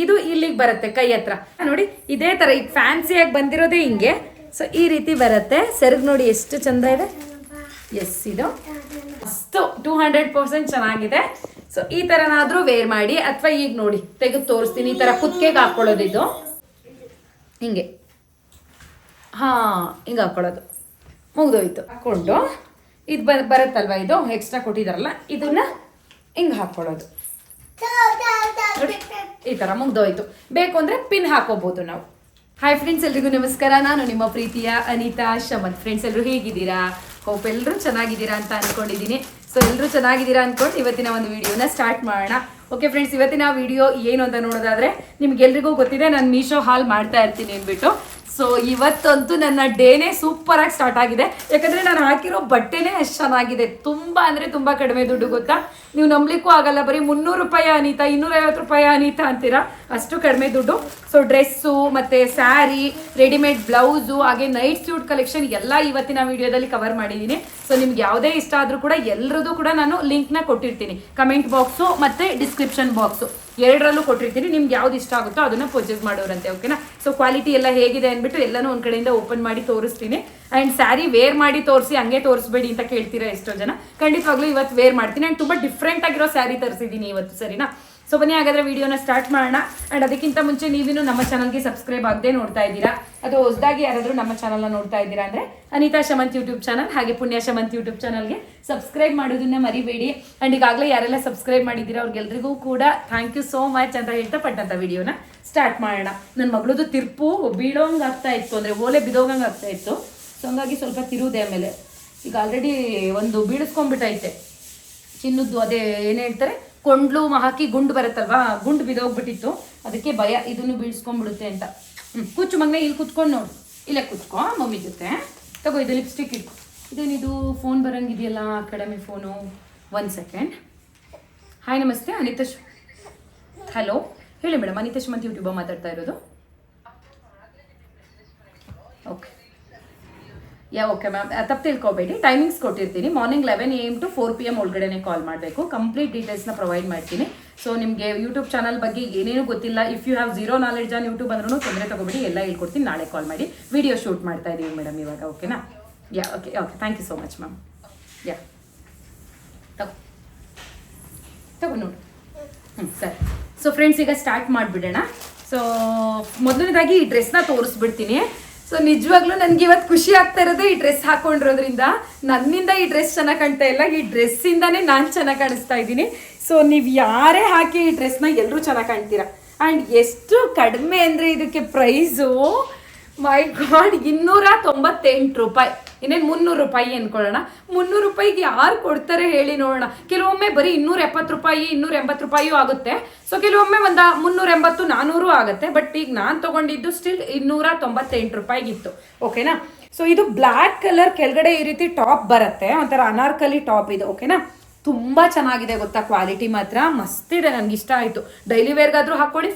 ಇದು ಇಲ್ಲಿಗೆ ಬರುತ್ತೆ ಕೈ ಹತ್ರ ನೋಡಿ. ಇದೇ ತರ ಈಗ ಫ್ಯಾನ್ಸಿಯಾಗಿ ಬಂದಿರೋದೇ ಹಿಂಗೆ. ಸೊ ಈ ರೀತಿ ಬರುತ್ತೆ. ಸೆರಗು ನೋಡಿ ಎಷ್ಟು ಚಂದ ಇದೆ. ಎಸ್, ಇದು ಅಷ್ಟು 200% ಚೆನ್ನಾಗಿದೆ. ಸೊ ಈ ತರನಾದ್ರೂ ವೇರ್ ಮಾಡಿ, ಅಥವಾ ಈಗ ನೋಡಿ ತೆಗೆದು ತೋರಿಸ್ತೀನಿ. ಈ ತರ ಕುತ್ತಿಗೆಗೆ ಹಾಕೊಳ್ಳೋದು, ಇದು ಹಿಂಗೆ ಹಿಂಗೆ ಹಾಕೊಳ್ಳೋದು, ಮುಗ್ದೋಯ್ತು. ಹಾಕೊಂಡು ಇದು ಬರುತ್ತಲ್ವ, ಇದು ಎಕ್ಸ್ಟ್ರಾ ಕೊಟ್ಟಿದಾರಲ್ಲ, ಇದನ್ನ ಹಿಂಗೆ ಹಾಕೊಳ್ಳೋದು ನೋಡಿ. ಈ ತರ ಮುಗ್ದೋಯ್ತು. ಬೇಕು ಅಂದ್ರೆ ಪಿನ್ ಹಾಕೋಬಹುದು ನಾವು. ಹಾಯ್ ಫ್ರೆಂಡ್ಸ್, ಎಲ್ರಿಗೂ ನಮಸ್ಕಾರ. ನಾನು ನಿಮ್ಮ ಪ್ರೀತಿಯ ಅನಿತಾ ಶಮಂತ್. ಫ್ರೆಂಡ್ಸ್, ಎಲ್ಲರೂ ಹೇಗಿದ್ದೀರಾ? ಹೋಪ್ ಎಲ್ಲರೂ ಚೆನ್ನಾಗಿದ್ದೀರಾ ಅಂತ ಅನ್ಕೊಂಡಿದ್ದೀನಿ. ಸೊ ಎಲ್ಲರೂ ಚೆನ್ನಾಗಿದ್ದೀರಾ ಅನ್ಕೊಂಡು ಇವತ್ತಿನ ಒಂದು ವಿಡಿಯೋನ ಸ್ಟಾರ್ಟ್ ಮಾಡೋಣ. ಓಕೆ ಫ್ರೆಂಡ್ಸ್, ಇವತ್ತಿನ ವಿಡಿಯೋ ಏನು ಅಂತ ನೋಡೋದಾದ್ರೆ, ನಿಮ್ಗೆಲ್ರಿಗೂ ಗೊತ್ತಿದೆ ನಾನು ಮೀಶೋ ಹಾಲ್ ಮಾಡ್ತಾ ಇರ್ತೀನಿ ಅಂದ್ಬಿಟ್ಟು. ಸೊ ಇವತ್ತಂತೂ ನನ್ನ ಡೇನೇ ಸೂಪರ್ ಆಗಿ ಸ್ಟಾರ್ಟ್ ಆಗಿದೆ. ಯಾಕಂದ್ರೆ ನಾನು ಹಾಕಿರೋ ಬಟ್ಟೆನೇ ಅಷ್ಟು ಚೆನ್ನಾಗಿದೆ. ತುಂಬಾ ಅಂದ್ರೆ ತುಂಬಾ ಕಡಿಮೆ ದುಡ್ಡು, ಗೊತ್ತಾ? ನೀವು ನಂಬಲಿಕ್ಕೂ ಆಗಲ್ಲ. ಬರೀ 300 ರೂಪಾಯಿ ಅನಿತಾ, 250 ರೂಪಾಯಿ ಅನಿತಾ ಅಂತೀರಾ, ಅಷ್ಟು ಕಡಿಮೆ ದುಡ್ಡು. ಸೊ ಡ್ರೆಸ್ಸು ಮತ್ತೆ ಸ್ಯಾರಿ, ರೆಡಿಮೇಡ್ ಬ್ಲೌಸು, ಹಾಗೆ ನೈಟ್ ಸ್ಯೂಟ್ ಕಲೆಕ್ಷನ್ ಎಲ್ಲ ಇವತ್ತಿನ ವಿಡಿಯೋದಲ್ಲಿ ಕವರ್ ಮಾಡಿದ್ದೀನಿ. ಸೊ ನಿಮ್ಗೆ ಯಾವುದೇ ಇಷ್ಟ ಆದ್ರೂ ಕೂಡ ಎಲ್ಲರದ್ದು ಕೂಡ ನಾನು ಲಿಂಕ್ನ ಕೊಟ್ಟಿರ್ತೀನಿ. ಕಮೆಂಟ್ ಬಾಕ್ಸು ಮತ್ತೆ ಡಿಸ್ಕ್ರಿಪ್ಷನ್ ಬಾಕ್ಸು ಎರಡರಲ್ಲೂ ಕೊಟ್ಟಿರ್ತೀನಿ. ನಿಮ್ಗೆ ಯಾವ್ದು ಇಷ್ಟ ಆಗುತ್ತೋ ಅದನ್ನ ಪರ್ಚೇಸ್ ಮಾಡೋರಂತೆ. ಓಕೆನಾ? ಸೊ ಕ್ವಾಲಿಟಿ ಎಲ್ಲ ಹೇಗಿದೆ ಅಂದ್ಬಿಟ್ಟು ಎಲ್ಲನೂ ಒಂದ್ ಕಡೆಯಿಂದ ಓಪನ್ ಮಾಡಿ ತೋರಿಸ್ತೀನಿ. ಅಂಡ್ ಸ್ಯಾರಿ ವೇರ್ ಮಾಡಿ ತೋರಿಸಿ, ಹಂಗೆ ತೋರಿಸ್ಬೇಡಿ ಅಂತ ಕೇಳ್ತೀರಾ ಎಷ್ಟೋ ಜನ. ಖಂಡಿತವಾಗ್ಲೂ ಇವತ್ತು ವೇರ್ ಮಾಡ್ತೀನಿ. ಅಂಡ್ ತುಂಬಾ ಡಿಫ್ರೆಂಟ್ ಆಗಿರೋ ಸ್ಯಾರಿ ತರಿಸಿದ್ದೀನಿ ಇವತ್ತು. ಸರಿನಾ? ಸೊ ಬನ್ನಿ ಹಾಗಾದ್ರೆ ವಿಡಿಯೋನ ಸ್ಟಾರ್ಟ್ ಮಾಡೋಣ. ಅಂಡ್ ಅದಕ್ಕಿಂತ ಮುಂಚೆ ನೀವಿನ್ನು ನಮ್ಮ ಚಾನಲ್ಗೆ ಸಬ್ಸ್ಕ್ರೈಬ್ ಆಗದೆ ನೋಡ್ತಾ ಇದ್ದೀರಾ, ಅಥವಾ ಹೊಸದಾಗಿ ಯಾರಾದರೂ ನಮ್ಮ ಚಾನಲ್ನ ನೋಡ್ತಾ ಇದ್ದೀರಾ ಅಂದ್ರೆ ಅನಿತಾ ಶಮಂತ್ ಯೂಟ್ಯೂಬ್ ಚಾನಲ್ ಹಾಗೆ ಪುಣ್ಯ ಶಮಂತ್ ಯೂಟ್ಯೂಬ್ ಚಾನಲ್ಗೆ ಸಬ್ಸ್ಕ್ರೈಬ್ ಮಾಡೋದನ್ನ ಮರಿಬೇಡಿ. ಅಂಡ್ ಈಗಾಗಲೇ ಯಾರೆಲ್ಲ ಸಬ್ಸ್ಕ್ರೈಬ್ ಮಾಡಿದ್ದೀರಾ ಅವ್ರಿಗೆಲ್ರಿಗೂ ಕೂಡ ಥ್ಯಾಂಕ್ ಯು ಸೋ ಮಚ್ ಅಂತ ಹೇಳ್ತಾ ಪಟ್ಟಂತ ವಿಡಿಯೋನ ಸ್ಟಾರ್ಟ್ ಮಾಡೋಣ. ನನ್ನ ಮಗಳದು ತಿರ್ಪು ಬೀಳೋಂಗೆ ಆಗ್ತಾ ಇತ್ತು, ಅಂದ್ರೆ ಓಲೆ ಬಿದೋಗಂಗೆ ಆಗ್ತಾ ಇತ್ತು. ಸೊ ಹಂಗಾಗಿ ಸ್ವಲ್ಪ ತಿರುವುದೇ. ಆಮೇಲೆ ಈಗ ಆಲ್ರೆಡಿ ಒಂದು ಬೀಳಿಸ್ಕೊಂಡ್ಬಿಟ್ಟೈತೆ ಚಿನ್ನದ್ದು. ಅದೇ ಏನು ಹೇಳ್ತಾರೆ, ಕೊಂಡ್ಲು ಹಾಕಿ ಗುಂಡು ಬರುತ್ತಲ್ವಾ, ಗುಂಡು ಬಿದೋಗ್ಬಿಟ್ಟಿತ್ತು. ಅದಕ್ಕೆ ಭಯ ಇದನ್ನು ಬೀಳ್ಸ್ಕೊಂಡ್ಬಿಡುತ್ತೆ ಅಂತ. ಕೂಚು ಮಗನೇ, ಇಲ್ಲಿ ಕುತ್ಕೊಂಡು ನೋಡು, ಇಲ್ಲೇ ಕುತ್ಕೋ ಮಮ್ಮಿ ಜೊತೆ. ತಗೋ ಇದು ಲಿಪ್ಸ್ಟಿಕ್ ಇಟ್ಕೊ. ಇದೇನಿದು ಫೋನ್ ಬರಂಗಿದೆಯಲ್ಲ, ಅಕಾಡೆಮಿ ಫೋನು. 1 ಸೆಕೆಂಡ್. ಹಾಯ್ ನಮಸ್ತೆ ಅನಿತಾ ಹಲೋ ಹೇಳಿ ಮೇಡಮ್, ಅನಿತಾ ಶಮಂತ್ ಯೂಟ್ಯೂಬ್ ಮಾತಾಡ್ತಾ ಇರೋದು. ಓಕೆ ಓಕೆ ಮ್ಯಾಮ್, ತಪ್ಪು ತಿಳ್ಕೊಬೇಡಿ. ಟೈಮಿಂಗ್ಸ್ ಕೊಟ್ಟಿರ್ತೀನಿ. ಮಾರ್ನಿಂಗ್ 11 AM to 4 PM ಒಳಗಡೆನೆ ಕಾಲ್ ಮಾಡಬೇಕು. ಕಂಪ್ಲೀಟ್ ಡೀಟೇಲ್ಸ್ನ ಪ್ರೊವೈಡ್ ಮಾಡ್ತೀನಿ. ಸೊ ನಿಮಗೆ ಯೂಟ್ಯೂಬ್ ಚಾನಲ್ ಬಗ್ಗೆ ಏನೇನು ಗೊತ್ತಿಲ್ಲ, if you have zero knowledge on YouTube ಅಂದ್ರೂ ತೊಂದರೆ ತಗೋಬೇಡಿ, ಎಲ್ಲ ಹೇಳ್ಕೊಡ್ತೀನಿ. ನಾಳೆ ಕಾಲ್ ಮಾಡಿ. ವಿಡಿಯೋ ಶೂಟ್ ಮಾಡ್ತಾ ಇದ್ದೀವಿ ಮೇಡಮ್ ಇವಾಗ. ಓಕೆನಾ? Okay thank you so much ma'am. ತಗೋ ನೋಡಿ. ಸರಿ. ಸೊ ಫ್ರೆಂಡ್ಸ್, ಈಗ ಸ್ಟಾರ್ಟ್ ಮಾಡಿಬಿಡೋಣ. ಸೊ ಮೊದಲನೇದಾಗಿ ಈ ಡ್ರೆಸ್ನ ತೋರಿಸ್ಬಿಡ್ತೀನಿ. ಸೊ ನಿಜವಾಗ್ಲೂ ನನಗೆ ಇವತ್ತು ಖುಷಿ ಆಗ್ತಾ ಇರೋದು ಈ ಡ್ರೆಸ್ ಹಾಕೊಂಡಿರೋದ್ರಿಂದ. ನನ್ನಿಂದ ಈ ಡ್ರೆಸ್ ಚೆನ್ನಾಗಿ ಕಾಣ್ತಾ ಇಲ್ಲ, ಈ ಡ್ರೆಸ್ಸಿಂದಾನೇ ನಾನು ಚೆನ್ನಾಗಿ ಕಾಣಿಸ್ತಾ ಇದ್ದೀನಿ. ಸೊ ನೀವು ಯಾರೇ ಹಾಕಿ ಈ ಡ್ರೆಸ್ನ ಎಲ್ಲರೂ ಚೆನ್ನಾಗಿ ಕಾಣ್ತೀರಾ. ಆ್ಯಂಡ್ ಎಷ್ಟು ಕಡಿಮೆ ಅಂದರೆ ಇದಕ್ಕೆ ಪ್ರೈಸು, ಮೈ ಗಾಡ್, 298 ರೂಪಾಯಿ. ಇನ್ನೇನು 300 ರೂಪಾಯಿ ಅಂದ್ಕೊಳ್ಳೋಣ. 300 ರೂಪಾಯಿಗೆ ಯಾರು ಕೊಡ್ತಾರೆ ಹೇಳಿ ನೋಡೋಣ. ಕೆಲವೊಮ್ಮೆ ಬರೀ 270 ರೂಪಾಯಿ 280 ರೂಪಾಯಿಯೂ ಆಗುತ್ತೆ. ಸೊ ಕೆಲವೊಮ್ಮೆ ಒಂದು 380 400 ಆಗುತ್ತೆ. ಬಟ್ ಈಗ ನಾನು ತೊಗೊಂಡಿದ್ದು ಸ್ಟಿಲ್ 298 ರೂಪಾಯಿಗಿತ್ತು. ಓಕೆನಾ? ಸೊ ಇದು ಬ್ಲ್ಯಾಕ್ ಕಲರ್, ಕೆಳಗಡೆ ಈ ರೀತಿ ಟಾಪ್ ಬರುತ್ತೆ, ಒಂಥರ ಅನಾರ್ಕಲಿ ಟಾಪ್ ಇದು. ಓಕೆನಾ? ತುಂಬ ಚೆನ್ನಾಗಿದೆ ಗೊತ್ತಾ, ಕ್ವಾಲಿಟಿ ಮಾತ್ರ ಮಸ್ತ್ ಇದೆ. ನನಗೆ ಇಷ್ಟ ಆಯಿತು. ಡೈಲಿ ವೇರ್ಗಾದರೂ ಹಾಕ್ಕೊಳ್ಳಿ,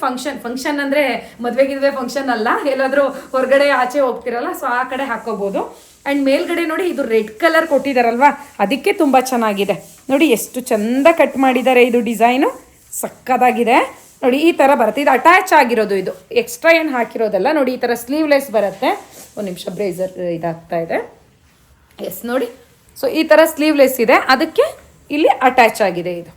ಫಂಕ್ಷನ್ ಅಂದರೆ ಮದುವೆಗಿದ್ವೆ ಫಂಕ್ಷನ್ ಅಲ್ಲ, ಎಲ್ಲಾದರೂ ಹೊರಗಡೆ ಆಚೆ ಹೋಗ್ತಿರಲ್ಲ, ಸೊ ಆ ಕಡೆ ಹಾಕೋಬೋದು. ಆ್ಯಂಡ್ ಮೇಲ್ಗಡೆ ನೋಡಿ, ಇದು ರೆಡ್ ಕಲರ್ ಕೊಟ್ಟಿದ್ದಾರಲ್ವಾ, ಅದಕ್ಕೆ ತುಂಬ ಚೆನ್ನಾಗಿದೆ. ನೋಡಿ ಎಷ್ಟು ಚಂದ ಕಟ್ ಮಾಡಿದ್ದಾರೆ. ಇದು ಡಿಸೈನು ಸಕ್ಕದಾಗಿದೆ ನೋಡಿ. ಈ ಥರ ಬರುತ್ತೆ. ಇದು ಅಟ್ಯಾಚ್ ಆಗಿರೋದು, ಇದು ಎಕ್ಸ್ಟ್ರಾ ಏನು ಹಾಕಿರೋದಲ್ಲ. ನೋಡಿ ಈ ಥರ ಸ್ಲೀವ್ಲೆಸ್ ಬರುತ್ತೆ. ಒಂದು ನಿಮಿಷ, ಬ್ರೇಸರ್ ಇದಾಗ್ತಾ ಇದೆ. ಎಸ್ ನೋಡಿ. ಸೊ ಈ ಥರ ಸ್ಲೀವ್ಲೆಸ್ ಇದೆ, ಅದಕ್ಕೆ ಇಲ್ಲಿ ಅಟ್ಯಾಚ್ ಆಗಿದೆ. ಇದು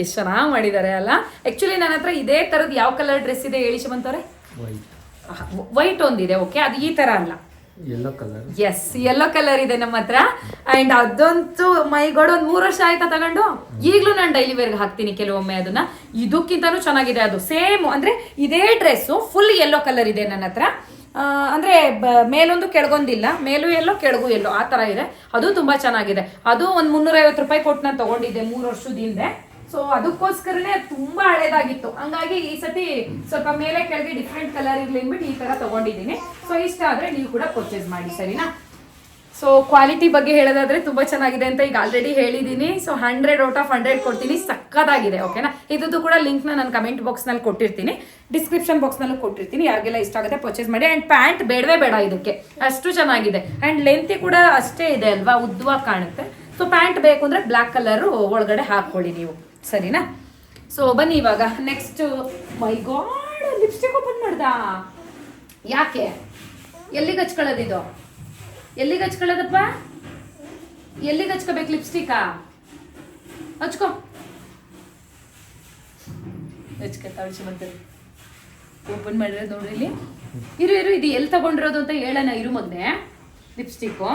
ಎಷ್ಟು ಚೆನ್ನಾಗಿ ಮಾಡಿದ್ದಾರೆ ಅಲ್ಲ. ಆ್ಯಕ್ಚುಲಿ ನನ್ನ ಹತ್ರ ಇದೇ ಥರದ್ದು ಯಾವ ಕಲರ್ ಡ್ರೆಸ್ ಇದೆ ಹೇಳಿ ಶಮಂತವ್ರೆ? ವೈಟ್ ಒಂದಿದೆ. ಓಕೆ, ಅದು ಈ ಥರ ಅಲ್ಲ, yellow colour. Yes, yellow colour ಇದೆ ನಮ್ಮ ಹತ್ರ. ಆ್ಯಂಡ್ ಅದಂತೂ ಮೈಗೋಡ್, ಒಂದು 3 ವರ್ಷ ಆಯ್ತಾ ತಗೊಂಡು. ಈಗಲೂ ನಾನು ಡೈಲಿ ವೇರ್ಗೆ ಹಾಕ್ತೀನಿ ಕೆಲವೊಮ್ಮೆ ಅದನ್ನ. ಇದಕ್ಕಿಂತನೂ ಚೆನ್ನಾಗಿದೆ. ಅದು ಸೇಮ್ ಅಂದರೆ ಇದೇ ಡ್ರೆಸ್ಸು ಫುಲ್ ಯೆಲ್ಲೋ ಕಲರ್ ಇದೆ ನನ್ನ ಹತ್ರ. ಅಂದರೆ ಮೇಲೊಂದು ಕೆಳಗೊಂದಿಲ್ಲ, ಮೇಲೂ ಎಲ್ಲೋ ಕೆಳಗೂ ಎಲ್ಲೋ ಆ ಥರ ಇದೆ. ಅದು ತುಂಬ ಚೆನ್ನಾಗಿದೆ. ಅದು ಒಂದು 350 ರೂಪಾಯಿ ಕೊಟ್ಟು ನಾನು ತೊಗೊಂಡಿದ್ದೆ 3 ವರ್ಷದ ಹಿಂದೆ. ಸೊ ಅದಕ್ಕೋಸ್ಕರನೇ ತುಂಬ ಹಳೇದಾಗಿತ್ತು. ಹಂಗಾಗಿ ಈ ಸತಿ ಸ್ವಲ್ಪ ಮೇಲೆ ಕೆಳಗೆ ಡಿಫ್ರೆಂಟ್ ಕಲರ್ ಇರಲಿ ಅಂದ್ಬಿಟ್ಟು ಈ ಥರ ತೊಗೊಂಡಿದ್ದೀನಿ. ಸೊ ಇಷ್ಟ ಆದರೆ ನೀವು ಕೂಡ ಪರ್ಚೇಸ್ ಮಾಡಿ. ಸರಿನಾ? ಸೊ ಕ್ವಾಲಿಟಿ ಬಗ್ಗೆ ಹೇಳೋದಾದ್ರೆ ತುಂಬ ಚೆನ್ನಾಗಿದೆ ಅಂತ ಈಗ ಆಲ್ರೆಡಿ ಹೇಳಿದ್ದೀನಿ. ಸೊ 100 ಔಟ್ ಆಫ್ 100 ಕೊಡ್ತೀನಿ. ಸಕ್ಕದಾಗಿದೆ. ಓಕೆನಾ? ಇದ್ದು ಕೂಡ ಲಿಂಕ್ನ ನಾನು ಕಮೆಂಟ್ ಬಾಕ್ಸ್ನಲ್ಲಿ ಕೊಟ್ಟಿರ್ತೀನಿ, ಡಿಸ್ಕ್ರಿಪ್ಷನ್ ಬಾಕ್ಸ್ನಲ್ಲೂ ಕೊಟ್ಟಿರ್ತೀನಿ. ಯಾರಿಗೆಲ್ಲ ಇಷ್ಟ ಆಗುತ್ತೆ ಪರ್ಚೇಸ್ ಮಾಡಿ. ಆ್ಯಂಡ್ ಪ್ಯಾಂಟ್ ಬೇಡವೇ ಬೇಡ ಇದಕ್ಕೆ, ಅಷ್ಟು ಚೆನ್ನಾಗಿದೆ. ಆ್ಯಂಡ್ ಲೆಂತಿ ಕೂಡ ಅಷ್ಟೇ ಇದೆ ಅಲ್ವಾ, ಉದ್ದವಾಗಿ ಕಾಣುತ್ತೆ. ಸೊ ಪ್ಯಾಂಟ್ ಬೇಕು ಅಂದರೆ ಬ್ಲ್ಯಾಕ್ ಕಲರು ಒಳಗಡೆ ಹಾಕ್ಕೊಳ್ಳಿ ನೀವು. ಸರಿನಾ? ಸೊ ಬನ್ನಿ ಇವಾಗ ನೆಕ್ಸ್ಟ್. ಮೈ ಗಾಡ್, ಲಿಪ್ಸ್ಟಿಕ್ ಓಪನ್ ಮಾಡ್ದ. ಯಾಕೆ? ಎಲ್ಲಿಗೆ ಹಚ್ಕೊಳ್ಳೋದಿದು? ಎಲ್ಲಿಗೆ ಹಚ್ಕೊಳ್ಳೋದಪ್ಪ? ಎಲ್ಲಿಗೆ ಹಚ್ಕೋಬೇಕು ಲಿಪ್ಸ್ಟಿಕ್ಕಾ? ಹಚ್ಕೊ ಹಚ್ಕೊತಾಳೆ ಸುಮಂತರಿ. ಓಪನ್ ಮಾಡಿರೋದು ನೋಡ್ರಿ ಇಲ್ಲಿ. ಇರು ಇದು ಎಲ್ಲಿ ತಗೊಂಡಿರೋದು ಅಂತ ಹೇಳೋಣ. ಇರು ಮಗನೆ ಲಿಪ್ಸ್ಟಿಕ್ಕು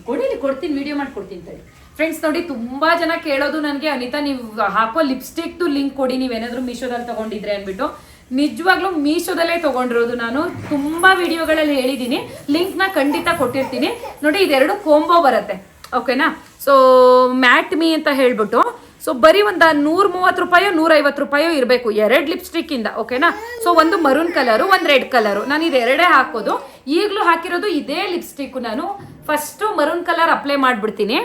ಕೊಡಿ, ಕೊಡ್ತೀನಿ, ವಿಡಿಯೋ ಮಾಡ್ಕೊಡ್ತೀನಿ ತಡಿ. ಫ್ರೆಂಡ್ಸ್ ನೋಡಿ, ತುಂಬಾ ಜನ ಕೇಳೋದು ನನಗೆ, ಅನಿತಾ ನೀವು ಹಾಕೋ ಲಿಪ್ಸ್ಟಿಕ್ದು ಲಿಂಕ್ ಕೊಡಿ, ನೀವೇನಾದರೂ ಮೀಶೋದಲ್ಲಿ ತಗೊಂಡಿದ್ರೆ ಅಂದ್ಬಿಟ್ಟು. ನಿಜವಾಗ್ಲೂ ಮೀಶೋದಲ್ಲೇ ತಗೊಂಡಿರೋದು ನಾನು. ತುಂಬಾ ವಿಡಿಯೋಗಳಲ್ಲಿ ಹೇಳಿದ್ದೀನಿ, ಲಿಂಕ್ನ ಖಂಡಿತ ಕೊಟ್ಟಿರ್ತೀನಿ ನೋಡಿ. ಇದೆರಡು ಕೋಂಬೋ ಬರುತ್ತೆ, ಓಕೆನಾ. ಸೊ ಮ್ಯಾಟ್ ಮೀ ಅಂತ ಹೇಳ್ಬಿಟ್ಟು, ಸೊ ಬರೀ ಒಂದು 130 ರೂಪಾಯೋ 150 ರೂಪಾಯೋ ಇರಬೇಕು 2 ಲಿಪ್ಸ್ಟಿಕ್ಕಿಂದ, ಓಕೆನಾ. ಸೊ ಒಂದು ಮರೂನ್ ಕಲರು, ಒಂದು ರೆಡ್ ಕಲರು. ನಾನು ಇದು ಎರಡೇ ಹಾಕೋದು. ಈಗಲೂ ಹಾಕಿರೋದು ಇದೇ ಲಿಪ್ಸ್ಟಿಕ್ಕು. ನಾನು ಫಸ್ಟು ಮರೂನ್ ಕಲರ್ ಅಪ್ಲೈ ಮಾಡಿಬಿಡ್ತೀನಿ,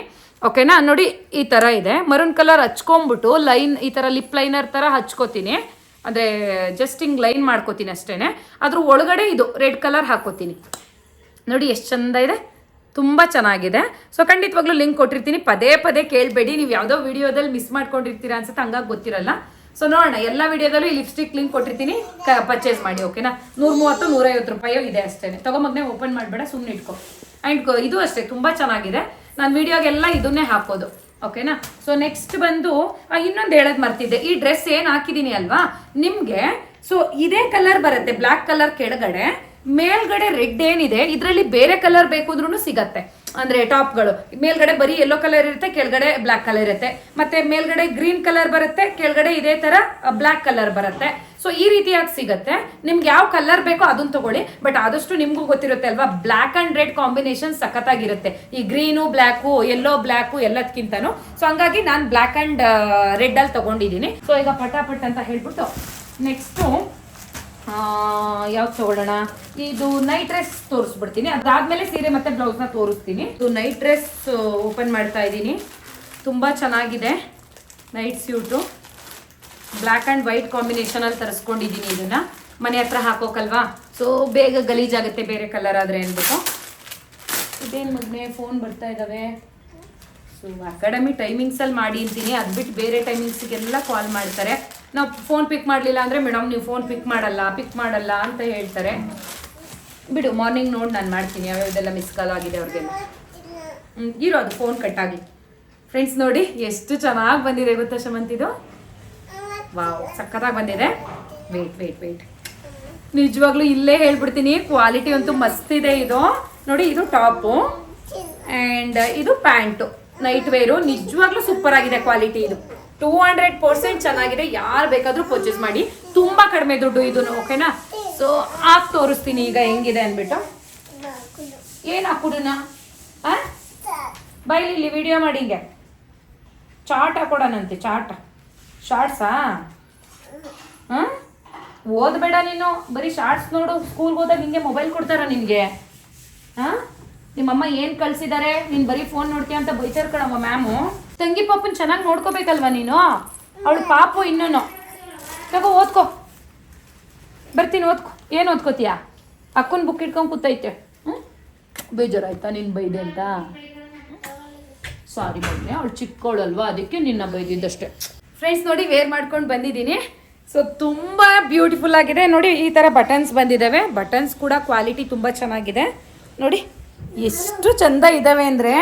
ಓಕೆನಾ. ನೋಡಿ ಈ ಥರ ಇದೆ. ಮರೂನ್ ಕಲರ್ ಹಚ್ಕೊಂಬಿಟ್ಟು ಲೈನ್ ಈ ಥರ ಲಿಪ್ ಲೈನರ್ ಥರ ಹಚ್ಕೋತೀನಿ, ಅಂದರೆ ಜಸ್ಟ್ ಹಿಂಗೆ ಲೈನ್ ಮಾಡ್ಕೋತೀನಿ ಅಷ್ಟೇ. ಅದ್ರ ಒಳಗಡೆ ಇದು ರೆಡ್ ಕಲರ್ ಹಾಕೋತೀನಿ. ನೋಡಿ ಎಷ್ಟು ಚಂದ ಇದೆ, ತುಂಬ ಚೆನ್ನಾಗಿದೆ. ಸೊ ಖಂಡಿತವಾಗ್ಲೂ ಲಿಂಕ್ ಕೊಟ್ಟಿರ್ತೀನಿ, ಪದೇ ಪದೇ ಕೇಳಬೇಡಿ. ನೀವು ಯಾವುದೋ ವಿಡಿಯೋದಲ್ಲಿ ಮಿಸ್ ಮಾಡ್ಕೊಂಡಿರ್ತೀರಾ ಅನ್ಸುತ್ತೆ, ಹಂಗಾಗಿ ಗೊತ್ತಿರಲ್ಲ. ಸೊ ನೋಡೋಣ, ಎಲ್ಲ ವಿಡಿಯೋದಲ್ಲೂ ಈ ಲಿಪ್ಸ್ಟಿಕ್ ಲಿಂಕ್ ಕೊಟ್ಟಿರ್ತೀನಿ, ಪರ್ಚೇಸ್ ಮಾಡಿ, ಓಕೆನಾ. 130 150 ರೂಪಾಯೋ ಇದೆ ಅಷ್ಟೇ. ತಗೊಂಬಗ್ನೆ ಓಪನ್ ಮಾಡಬೇಡ, ಸುಮ್ಮನೆ ಇಟ್ಕೊ. ಆ್ಯಂಡ್ ಇದು ಅಷ್ಟೇ ತುಂಬ ಚೆನ್ನಾಗಿದೆ. ನಾನು ವಿಡಿಯೋಗೆಲ್ಲ ಇದನ್ನೇ ಹಾಕೋದು, ಓಕೆನಾ. ಸೊ ನೆಕ್ಸ್ಟ್ ಬಂದು ಇನ್ನೊಂದು ಹೇಳೋದು ಮರ್ತಿದ್ದೆ. ಈ ಡ್ರೆಸ್ ಏನು ಹಾಕಿದ್ದೀನಿ ಅಲ್ವಾ ನಿಮಗೆ, ಸೊ ಇದೇ ಕಲರ್ ಬರುತ್ತೆ, ಬ್ಲ್ಯಾಕ್ ಕಲರ್ ಕೆಳಗಡೆ, ಮೇಲ್ಗಡೆ ರೆಡ್ ಏನಿದೆ ಇದರಲ್ಲಿ ಬೇರೆ ಕಲರ್ ಬೇಕು ಅಂದ್ರೂ ಸಿಗತ್ತೆ. ಅಂದ್ರೆ ಟಾಪ್ಗಳು ಮೇಲ್ಗಡೆ ಬರೀ ಯೆಲ್ಲೋ ಕಲರ್ ಇರುತ್ತೆ, ಕೆಳಗಡೆ ಬ್ಲ್ಯಾಕ್ ಕಲರ್ ಇರುತ್ತೆ. ಮತ್ತೆ ಮೇಲ್ಗಡೆ ಗ್ರೀನ್ ಕಲರ್ ಬರುತ್ತೆ, ಕೆಳಗಡೆ ಇದೇ ತರ ಬ್ಲ್ಯಾಕ್ ಕಲರ್ ಬರುತ್ತೆ. ಸೊ ಈ ರೀತಿಯಾಗಿ ಸಿಗುತ್ತೆ. ನಿಮ್ಗೆ ಯಾವ ಕಲರ್ ಬೇಕೋ ಅದನ್ನ ತಗೊಳ್ಳಿ. ಬಟ್ ಆದಷ್ಟು ನಿಮ್ಗೂ ಗೊತ್ತಿರುತ್ತೆ ಅಲ್ವಾ, ಬ್ಲ್ಯಾಕ್ ಅಂಡ್ ರೆಡ್ ಕಾಂಬಿನೇಷನ್ ಸಖತ್ತಾಗಿರುತ್ತೆ. ಈ ಗ್ರೀನು ಬ್ಲ್ಯಾಕು, ಯೆಲ್ಲೋ ಬ್ಲ್ಯಾಕು ಎಲ್ಲದಕ್ಕಿಂತನೂ. ಸೊ ಹಂಗಾಗಿ ನಾನು ಬ್ಲ್ಯಾಕ್ ಅಂಡ್ ರೆಡ್ ಅಲ್ಲಿ ತಗೊಂಡಿದ್ದೀನಿ. ಸೊ ಈಗ ಪಟಾಪಟ್ ಅಂತ ಹೇಳ್ಬಿಟ್ಟು ನೆಕ್ಸ್ಟು ಯಾವ್ದು ತಗೊಳ್ಳೋಣ. ಇದು ನೈಟ್ ಡ್ರೆಸ್ ತೋರಿಸ್ಬಿಡ್ತೀನಿ, ಅದಾದ್ಮೇಲೆ ಸೀರೆ ಮತ್ತೆ ಬ್ಲೌಸ್ನ ತೋರಿಸ್ತೀನಿ. ಇದು ನೈಟ್ ಡ್ರೆಸ್ ಓಪನ್ ಮಾಡ್ತಾ ಇದ್ದೀನಿ. ತುಂಬ ಚೆನ್ನಾಗಿದೆ ನೈಟ್ ಸ್ಯೂಟು, ಬ್ಲ್ಯಾಕ್ ಆ್ಯಂಡ್ ವೈಟ್ ಕಾಂಬಿನೇಷನಲ್ಲಿ ತರಿಸ್ಕೊಂಡಿದ್ದೀನಿ. ಇದನ್ನು ಮನೆ ಹತ್ರ ಹಾಕೋಕಲ್ವಾ, ಸೊ ಬೇಗ ಗಲೀಜಾಗುತ್ತೆ ಬೇರೆ ಕಲರ್ ಆದರೆ ಅಂದ್ಬಿಟ್ಟು. ಇದೇನು ಮಗನೆ ಫೋನ್ ಬರ್ತಾ ಇದ್ದಾವೆ. ಸೊ ಅಕಾಡೆಮಿ ಟೈಮಿಂಗ್ಸಲ್ಲಿ ಮಾಡಿ ಅಂತೀನಿ, ಅದು ಬಿಟ್ಟು ಬೇರೆ ಟೈಮಿಂಗ್ಸಿಗೆಲ್ಲ ಕಾಲ್ ಮಾಡ್ತಾರೆ. ನಾವು ಫೋನ್ ಪಿಕ್ ಮಾಡಲಿಲ್ಲ ಅಂದರೆ ಮೇಡಮ್ ನೀವು ಫೋನ್ ಪಿಕ್ ಮಾಡಲ್ಲ ಅಂತ ಹೇಳ್ತಾರೆ. ಬಿಡು, ಮಾರ್ನಿಂಗ್ ನೋಡಿ ನಾನು ಮಾಡ್ತೀನಿ ಯಾವ್ಯಾವುದೆಲ್ಲ ಮಿಸ್ ಕಾಲ್ ಆಗಿದೆ ಅವ್ರಿಗೆಲ್ಲ. ಇರೋದು ಫೋನ್ ಕಟ್ಟಾಗಿ. ಫ್ರೆಂಡ್ಸ್ ನೋಡಿ ಎಷ್ಟು ಚೆನ್ನಾಗಿ ಬಂದಿದೆ ಗೊತ್ತಾ ಶಮಂತಿದು. ವಾವ್, ಸಕ್ಕತ್ತಾಗಿ ಬಂದಿದೆ. ವೇಟ್ ನಿಜವಾಗ್ಲೂ ಇಲ್ಲೇ ಹೇಳ್ಬಿಡ್ತೀನಿ, ಕ್ವಾಲಿಟಿ ಅಂತೂ ಮಸ್ತ್ ಇದೆ ಇದು. ನೋಡಿ ಇದು ಟಾಪು ಆ್ಯಂಡ್ ಇದು ಪ್ಯಾಂಟು, ನೈಟ್ ವೇರು. ನಿಜವಾಗ್ಲೂ ಸೂಪರ್ ಆಗಿದೆ ಕ್ವಾಲಿಟಿ. ಇದು 200% ಚೆನ್ನಾಗಿದೆ. ಯಾರು ಬೇಕಾದರೂ ಪರ್ಚೇಸ್ ಮಾಡಿ, ತುಂಬ ಕಡಿಮೆ ದುಡ್ಡು ಇದು, ಓಕೆನಾ. ಸೊ ಹಾಕಿ ತೋರಿಸ್ತೀನಿ ಈಗ ಹೆಂಗಿದೆ ಅಂದ್ಬಿಟ್ಟು. ಏನು ಹಾಕೊಡೋಣ ಬೈಲಿ, ಇಲ್ಲಿ ವಿಡಿಯೋ ಮಾಡಿ ಹಿಂಗೆ ಚಾಟ್ ಹಾಕೊಡೋಣಂತೆ. ಶಾರ್ಟ್ಸಾ? ಓದಬೇಡ ನೀನು, ಬರೀ ಶಾರ್ಟ್ಸ್ ನೋಡು. ಸ್ಕೂಲ್ಗೆ ಹೋದಾಗ ಹಿಂಗೆ ಮೊಬೈಲ್ ಕೊಡ್ತಾರ ನಿನಗೆ? ನಿಮ್ಮಮ್ಮ ಏನು ಕಳ್ಸಿದ್ದಾರೆ, ನೀನು ಬರೀ ಫೋನ್ ನೋಡ್ತೀಯ ಅಂತ ಬೈತಾರ ಕಣಮ್ಮ ಮ್ಯಾಮು. ತಂಗಿ ಪಾಪನ್ ಚೆನ್ನಾಗಿ ನೋಡ್ಕೋಬೇಕಲ್ವಾ ನೀನು, ಅವಳು ಪಾಪು ಇನ್ನೂ. ತಗೋ ಓದ್ಕೋ, ಬರ್ತೀನಿ ಓದ್ಕೋ. ಏನು ಓದ್ಕೋತೀಯಾ? ಅಕ್ಕನ ಬುಕ್ ಇಟ್ಕೊಂಡು ಕೂತೈತೆ. ಬೇಜಾರಾಯ್ತಾ ನೀನು ಬೈದೆ ಅಂತ? ಸಾರಿ ಬೈದೆ, ಅವಳು ಚಿಕ್ಕವಳಲ್ವಾ, ಅದಕ್ಕೆ ನಿನ್ನ ಬೈದಿದ್ದಷ್ಟೇ. ಫ್ರೆಂಡ್ಸ್ ನೋಡಿ ವೇರ್ ಮಾಡ್ಕೊಂಡು ಬಂದಿದ್ದೀನಿ. ಸೊ ತುಂಬ ಬ್ಯೂಟಿಫುಲ್ ಆಗಿದೆ. ನೋಡಿ ಈ ಥರ ಬಟನ್ಸ್ ಬಂದಿದ್ದಾವೆ. ಬಟನ್ಸ್ ಕೂಡ ಕ್ವಾಲಿಟಿ ತುಂಬ ಚೆನ್ನಾಗಿದೆ. ನೋಡಿ ಎಷ್ಟು ಚಂದ ಇದ್ದಾವೆ ಅಂದರೆ,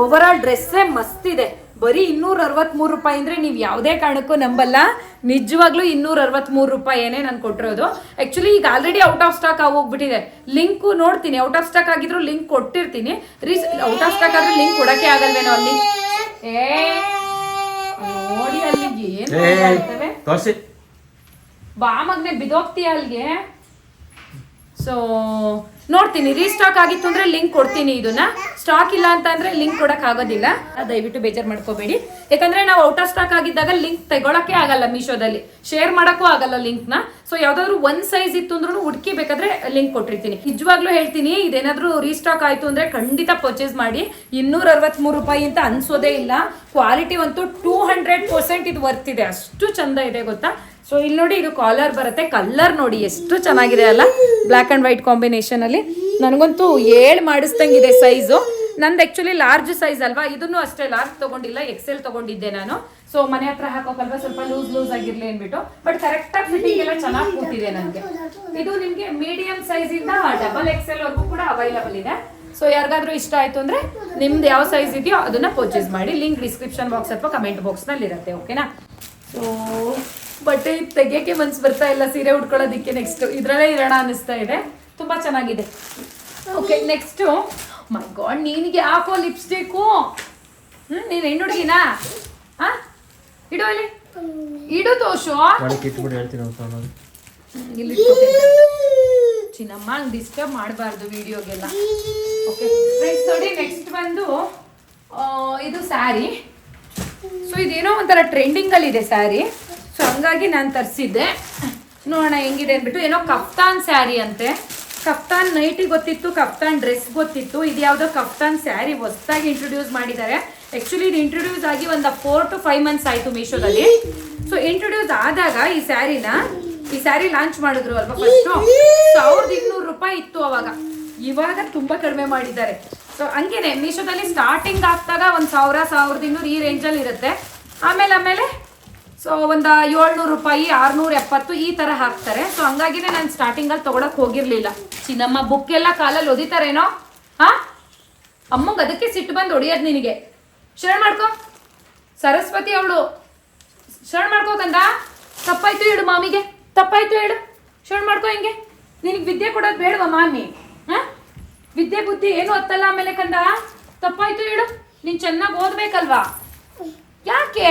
ಓವರ್ ಆಲ್ ಡ್ರೆಸ್ಸೇ ಮಸ್ತ್ ಇದೆ. ಬರೀ 263 ರೂಪಾಯಿ ಅಂದರೆ ನೀವು ಯಾವುದೇ ಕಾರಣಕ್ಕೂ ನಂಬಲ್ಲ. ನಿಜವಾಗ್ಲೂ 263 ರೂಪಾಯಿನೇ ನಾನು ಕೊಟ್ಟಿರೋದು. ಆ್ಯಕ್ಚುಲಿ ಈಗ ಆಲ್ರೆಡಿ ಔಟ್ ಆಫ್ ಸ್ಟಾಕ್ ಆಗೋಗ್ಬಿಟ್ಟಿದೆ. ಲಿಂಕು ನೋಡ್ತೀನಿ, ಔಟ್ ಆಫ್ ಸ್ಟಾಕ್ ಆಗಿದ್ರು ಲಿಂಕ್ ಕೊಟ್ಟಿರ್ತೀನಿ. ಔಟ್ ಆಫ್ ಸ್ಟಾಕ್ ಆದರೆ ಲಿಂಕ್ ಕೊಡೋಕ್ಕೆ ಆಗಲ್ವೇನೋ ಅಲ್ಲಿ. ನೋಡಿ ಅಲ್ಲಿ ಏನು ಬಾ ಮಗನೆ, ಬಿದೋಗ್ತೀಯ ಅಲ್ಲಿಗೆ. ಸೊ ನೋಡ್ತೀನಿ, ರೀಸ್ಟಾಕ್ ಆಗಿತ್ತು ಅಂದರೆ ಲಿಂಕ್ ಕೊಡ್ತೀನಿ. ಇದನ್ನ ಸ್ಟಾಕ್ ಇಲ್ಲ ಅಂತ ಅಂದರೆ ಲಿಂಕ್ ಕೊಡೋಕೆ ಆಗೋದಿಲ್ಲ, ದಯವಿಟ್ಟು ಬೇಜಾರು ಮಾಡ್ಕೋಬೇಡಿ. ಯಾಕಂದರೆ ನಾವು ಔಟ್ ಆಫ್ ಸ್ಟಾಕ್ ಆಗಿದ್ದಾಗ ಲಿಂಕ್ ತಗೊಳಕ್ಕೆ ಆಗಲ್ಲ, ಮೀಶೋದಲ್ಲಿ ಶೇರ್ ಮಾಡೋಕ್ಕೂ ಆಗಲ್ಲ ಲಿಂಕ್ನ. ಸೊ ಯಾವುದಾದ್ರೂ ಒಂದು ಸೈಜ್ ಇತ್ತು ಅಂದ್ರೂ ಹುಡುಕಿ ಬೇಕಾದ್ರೆ ಲಿಂಕ್ ಕೊಟ್ಟಿರ್ತೀನಿ. ನಿಜವಾಗ್ಲೂ ಹೇಳ್ತೀನಿ, ಇದೇನಾದರೂ ರೀಸ್ಟಾಕ್ ಆಯಿತು ಅಂದರೆ ಖಂಡಿತ ಪರ್ಚೇಸ್ ಮಾಡಿ. 263 ರೂಪಾಯಿ ಅಂತ ಅನ್ಸೋದೇ ಇಲ್ಲ. ಕ್ವಾಲಿಟಿ ಅಂತೂ 200% ಇದು ವರ್ತ್ ಇದೆ, ಅಷ್ಟು ಚಂದ ಇದೆ ಗೊತ್ತಾ. ಸೊ ಇಲ್ಲಿ ನೋಡಿ, ಇದು ಕಾಲರ್ ಬರುತ್ತೆ. ಕಲರ್ ನೋಡಿ ಎಷ್ಟು ಚೆನ್ನಾಗಿದೆ ಅಲ್ಲ, ಬ್ಲ್ಯಾಕ್ ಆ್ಯಂಡ್ ವೈಟ್ ಕಾಂಬಿನೇಷನಲ್ಲಿ. ನನಗಂತೂ 7 ಮಾಡಿಸ್ದಂಗಿದೆ ಸೈಜು. ನಂದು ಆ್ಯಕ್ಚುಲಿ ಲಾರ್ಜ್ ಸೈಜ್ ಅಲ್ವಾ, ಇದನ್ನು ಅಷ್ಟೇ ಲಾರ್ಜ್ ತೊಗೊಂಡಿಲ್ಲ, ಎಕ್ಸೆಲ್ ತೊಗೊಂಡಿದ್ದೆ ನಾನು. ಸೊ ಮನೆ ಹತ್ರ ಹಾಕೋಕಲ್ವಾ ಸ್ವಲ್ಪ ಲೂಸ್ ಆಗಿರ್ಲಿ ಅಂದ್ಬಿಟ್ಟು, ಬಟ್ ಕರೆಕ್ಟಾಗಿ ಫಿಟ್ಟಿಂಗ್ ಎಲ್ಲ ಚೆನ್ನಾಗಿ ಕೂತಿದೆ ನನಗೆ. ಇದು ನಿಮಗೆ ಮೀಡಿಯಂ ಸೈಜಿಂದ ಡಬಲ್ ಎಕ್ಸೆಲ್ ವರೆಗೂ ಕೂಡ ಅವೈಲಬಲ್ ಇದೆ. ಸೊ ಯಾರಿಗಾದ್ರೂ ಇಷ್ಟ ಆಯ್ತು ಅಂದ್ರೆ ನಿಮ್ದು ಯಾವ ಸೈಜ್ ಇದೆಯೋ ಅದನ್ನ ಪರ್ಚೇಸ್ ಮಾಡಿ. ಲಿಂಕ್ ಡಿಸ್ಕ್ರಿಪ್ಷನ್ ಬಾಕ್ಸ್ ಅಥವಾ ಕಮೆಂಟ್ ಬಾಕ್ಸ್ನಲ್ಲಿ ಇರುತ್ತೆ, ಓಕೆನಾ. ಸೊ ಬಟ್ಟೆ ತೆಗಿಯೋಕ್ಕೆ ಮನ್ಸು ಬರ್ತಾ ಇಲ್ಲ, ಸೀರೆ ಉಟ್ಕೊಳ್ಳೋದಕ್ಕೆ. ನೆಕ್ಸ್ಟ್ ಇದರಲ್ಲೇ ಇರೋಣ ಅನ್ನಿಸ್ತಾ ಇದೆ, ತುಂಬ ಚೆನ್ನಾಗಿದೆ. ಓಕೆ ನೆಕ್ಸ್ಟು, ಮೈ ಗಾಡ್, ನಿನಗೆ ಯಾಕೋ ಲಿಪ್ಸ್ಟಿಕ್ಕು? ನೀನು ಹೆಣ್ಣು ಹುಡುಗಿನಾ? ಹಾಂ, ಇಡು ಅಲ್ಲಿ, ಇಡು ತೋಷು. ಇಲ್ಲಿ ಚಿನ್ನಮ್ಮ ಹಂಗೆ ಡಿಸ್ಟರ್ಬ್ ಮಾಡಬಾರ್ದು ವಿಡಿಯೋಗೆಲ್ಲ. ಓಕೆ ಫ್ರೆಂಡ್ಸ್ ನೋಡಿ, ನೆಕ್ಸ್ಟ್ ಬಂದು ಇದು ಸ್ಯಾರಿ. ಸೊ ಇದೇನೋ ಒಂಥರ ಟ್ರೆಂಡಿಂಗಲ್ಲಿದೆ ಸ್ಯಾರಿ, ಸೊ ಹಂಗಾಗಿ ನಾನು ತರಿಸಿದ್ದೆ. ನೋಡೋಣ ಹೆಂಗಿದೆ ಅಂದ್ಬಿಟ್ಟು. ಏನೋ ಕಫ್ತಾನ್ ಸ್ಯಾರಿ ಅಂತೆ. ಕಫ್ತಾನ್ ನೈಟಿ ಗೊತ್ತಿತ್ತು, ಕಫ್ತಾನ್ ಡ್ರೆಸ್ ಗೊತ್ತಿತ್ತು, ಇದು ಯಾವುದೋ ಕಫ್ತಾನ್ ಸ್ಯಾರಿ ಹೊಸದಾಗಿ ಇಂಟ್ರೊಡ್ಯೂಸ್ ಮಾಡಿದ್ದಾರೆ. ಆ್ಯಕ್ಚುಲಿ ಇದು ಇಂಟ್ರೊಡ್ಯೂಸ್ ಆಗಿ ಒಂದು 4 to 5 months ಆಯಿತು ಮೀಶೋದಲ್ಲಿ. ಸೊ ಇಂಟ್ರೊಡ್ಯೂಸ್ ಆದಾಗ ಈ ಸ್ಯಾರಿ ಲಾಂಚ್ ಮಾಡಿದ್ರು ಅಲ್ವಾ ಫಸ್ಟು, 1200 ರೂಪಾಯಿ ಇತ್ತು ಅವಾಗ. ಇವಾಗ ತುಂಬ ಕಡಿಮೆ ಮಾಡಿದ್ದಾರೆ. ಸೊ ಹಂಗೇನೆ ಮೀಶೋದಲ್ಲಿ ಸ್ಟಾರ್ಟಿಂಗ್ ಆಗ್ತಾಗ 1000, 1200 ಈ ರೇಂಜಲ್ಲಿ ಇರುತ್ತೆ. ಆಮೇಲೆ ಸೊ ಒಂದು 700 ರೂಪಾಯಿ, 670 ಈ ಥರ ಹಾಕ್ತಾರೆ. ಸೊ ಹಂಗಾಗಿನೇ ನಾನು ಸ್ಟಾರ್ಟಿಂಗಲ್ಲಿ ತೊಗೊಳಕ್ಕೆ ಹೋಗಿರಲಿಲ್ಲ. ಚಿನ್ನಮ್ಮ ಬುಕ್ ಎಲ್ಲ ಕಾಲಲ್ಲಿ ಒದಿತಾರೇನೋ? ಹಾಂ, ಅಮ್ಮಂಗೆ ಅದಕ್ಕೆ ಸಿಟ್ಟು ಬಂದು ಹೊಡಿಯೋದು ನಿನಗೆ. ಶರಣ ಮಾಡ್ಕೊ, ಸರಸ್ವತಿ ಅವಳು ಶರಣ ಮಾಡ್ಕೋಕಂದ. ತಪ್ಪಾಯ್ತು ಹೇಳು ಮಾಮಿಗೆ, ತಪ್ಪಾಯ್ತು ಹೇಳು, ಶರಣ ಮಾಡ್ಕೊ. ಹಿಂಗೆ ನಿನಗೆ ವಿದ್ಯೆ ಕೊಡೋದು ಬೇಡವಾ ಮಾಮಿ? ಹಾಂ, ವಿದ್ಯೆ ಬುದ್ಧಿ ಏನು ಹೊತ್ತಲ್ಲ ಆಮೇಲೆ ಕಂದ. ತಪ್ಪಾಯ್ತು ಹೇಳು, ನೀನು ಚೆನ್ನಾಗಿ ಓದ್ಬೇಕಲ್ವಾ? ಯಾಕೆ